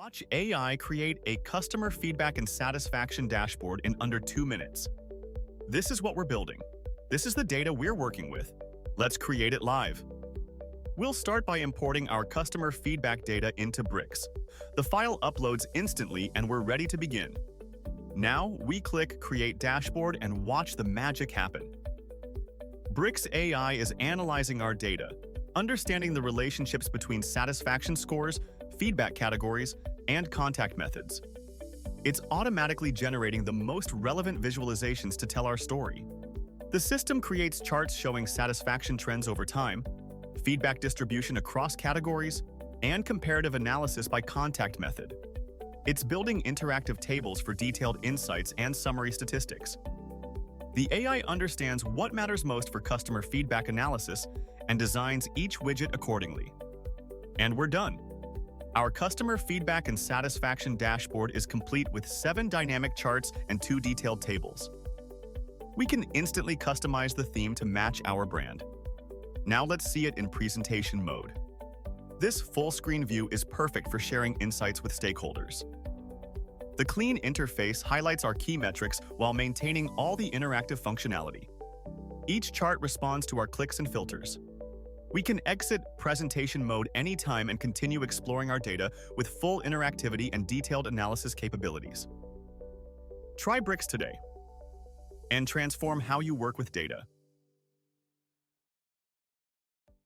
Watch AI create a customer feedback and satisfaction dashboard in under 2 minutes. This is what we're building. This is the data we're working with. Let's create it live. We'll start by importing our customer feedback data into Bricks. The file uploads instantly and we're ready to begin. Now we click Create Dashboard and watch the magic happen. Bricks AI is analyzing our data, understanding the relationships between satisfaction scores, feedback categories, and contact methods. It's automatically generating the most relevant visualizations to tell our story. The system creates charts showing satisfaction trends over time, feedback distribution across categories, and comparative analysis by contact method. It's building interactive tables for detailed insights and summary statistics. The AI understands what matters most for customer feedback analysis and designs each widget accordingly. And we're done. Our customer feedback and satisfaction dashboard is complete with 7 dynamic charts and 2 detailed tables. We can instantly customize the theme to match our brand. Now let's see it in presentation mode. This full-screen view is perfect for sharing insights with stakeholders. The clean interface highlights our key metrics while maintaining all the interactive functionality. Each chart responds to our clicks and filters. We can exit presentation mode anytime and continue exploring our data with full interactivity and detailed analysis capabilities. Try Bricks today and transform how you work with data.